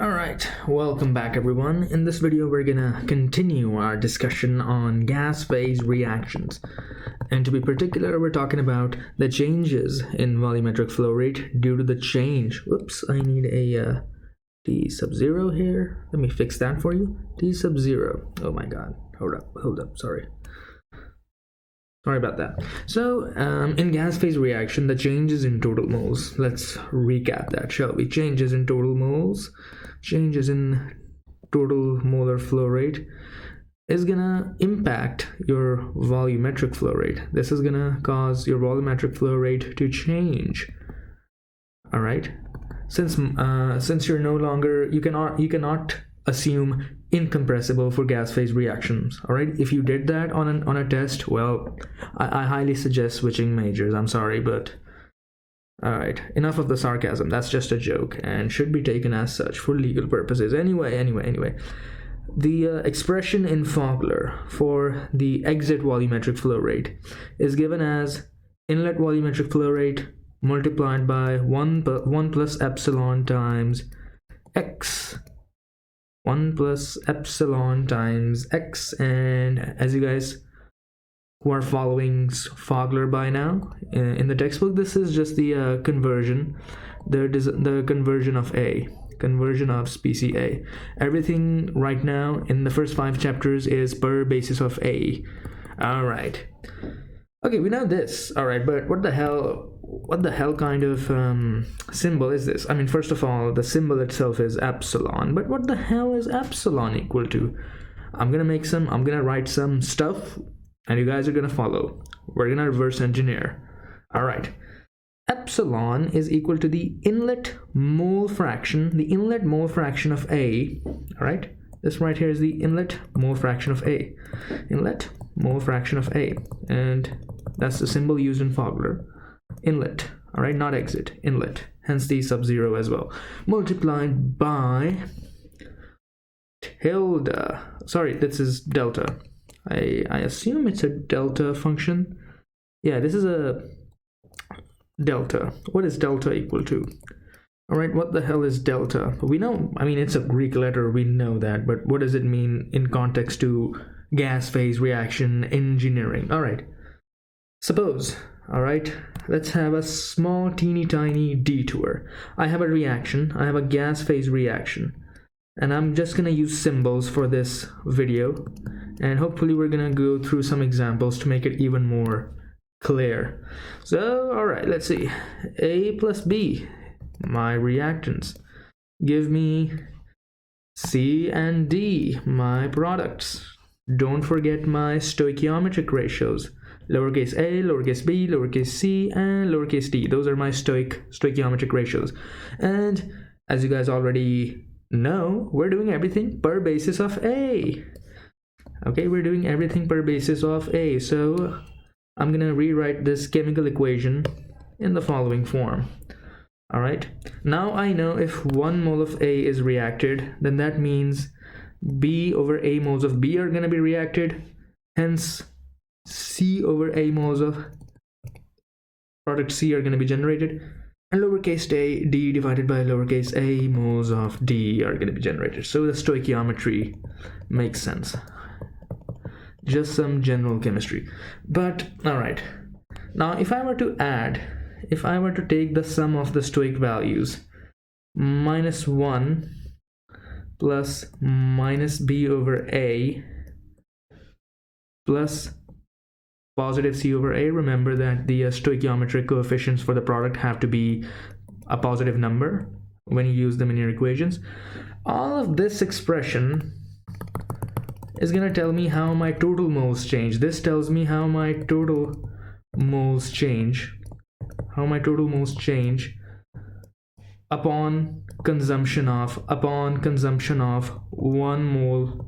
Alright, welcome back everyone. In this video we're gonna continue our discussion on gas phase reactions. And to be particular, we're talking about the changes in volumetric flow rate due to the change. Whoops, I need a T sub 0 here. Let me fix that for you. T sub 0. Oh my god. Hold up, sorry about that. So in gas phase reaction, the changes in total moles, let's recap that, shall we? Changes in total moles, changes in total molar flow rate is gonna impact your volumetric flow rate. This is gonna cause your volumetric flow rate to change. All right, since you're no longer, you cannot assume incompressible for gas phase reactions. All right, if you did that on a test, well, I highly suggest switching majors. I'm sorry, but all right, enough of the sarcasm. That's just a joke and should be taken as such for legal purposes. Anyway, the expression in Fogler for the exit volumetric flow rate is given as inlet volumetric flow rate multiplied by 1 plus epsilon times x. 1 plus epsilon times x. And as you guys who are following Fogler by now, in the textbook, this is just the conversion, the conversion of A, conversion of species A. Everything right now in the first 5 chapters is per basis of A. All right. Okay, we know this. All right, but what the hell kind of symbol is this? I mean, first of all, the symbol itself is epsilon, but what the hell is epsilon equal to? I'm gonna write some stuff and you guys are gonna follow. We're gonna reverse engineer. All right, epsilon is equal to the inlet mole fraction of A. All right, this right here is the inlet mole fraction of A. Inlet mole fraction of A, and that's the symbol used in Fogler. Inlet, all right, not exit, inlet, hence the sub 0 as well, multiplied by tilde. Sorry, this is delta. I assume it's a delta function. Yeah, this is a delta. What is delta equal to? All right, what the hell is delta? We know, I mean, it's a Greek letter, we know that, but what does it mean in context to gas phase reaction engineering? All right, suppose, all right, let's have a small teeny tiny detour. I have a reaction, I have a gas phase reaction, and I'm just gonna use symbols for this video, and hopefully we're gonna go through some examples to make it even more clear. So, all right, let's see. A plus B, my reactants, give me C and D, my products. Don't forget my stoichiometric ratios. Lowercase a, lowercase b, lowercase c, and lowercase d. Those are my stoichiometric ratios. And as you guys already know, we're doing everything per basis of A. Okay, we're doing everything per basis of A. So I'm gonna rewrite this chemical equation in the following form. All right, now I know if 1 mole of A is reacted, then that means B over A moles of B are gonna be reacted. Hence, C over A moles of product C are going to be generated, and lowercase d divided by lowercase a moles of D are going to be generated. So the stoichiometry makes sense. Just some general chemistry. But all right, now if I were to take the sum of the stoic values, -1 plus minus B over A plus positive C over A. Remember that the stoichiometric coefficients for the product have to be a positive number when you use them in your equations. All of this expression is going to tell me how my total moles change. This tells me how my total moles change. Upon consumption of 1 mole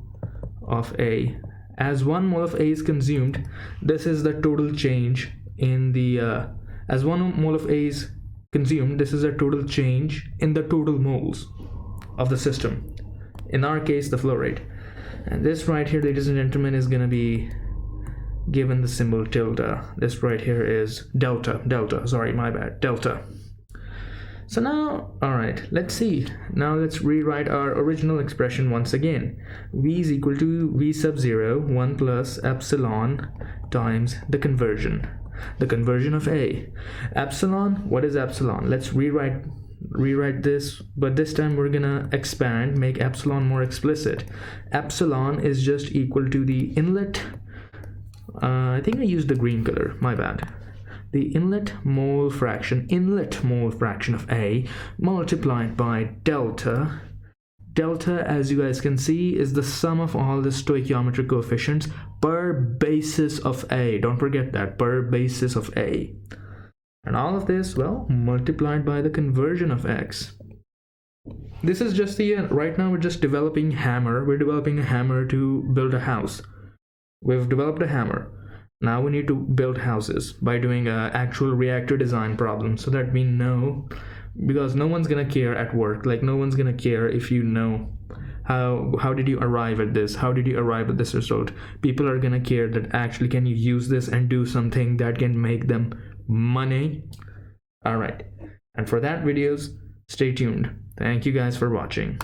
of A. As 1 mole of A is consumed, this is the total change in the as 1 mole of A is consumed, this is a total change in the total moles of the system, in our case the flow rate. And this right here, ladies and gentlemen, is going to be given the symbol tilde. This right here is delta, sorry, my bad, delta. So now, all right, let's see. Now let's rewrite our original expression once again. V is equal to V sub 0, 1 plus epsilon times the conversion of A. Epsilon, what is epsilon? Let's rewrite this, but this time we're gonna expand, make epsilon more explicit. Epsilon is just equal to the inlet, I think I used the green color, my bad. The inlet mole fraction of A multiplied by delta. Delta, as you guys can see, is the sum of all the stoichiometric coefficients per basis of A. Don't forget that, per basis of A. And all of this, well, multiplied by the conversion of X. This is just the end. Right now we're just developing hammer. We're developing a hammer to build a house. We've developed a hammer. Now we need to build houses by doing an actual reactor design problem, so that we know, because no one's gonna care at work. Like, no one's gonna care if you know how did you arrive at this, how did you arrive at this result. People are gonna care that actually can you use this and do something that can make them money. All right, and for that videos, stay tuned. Thank you guys for watching.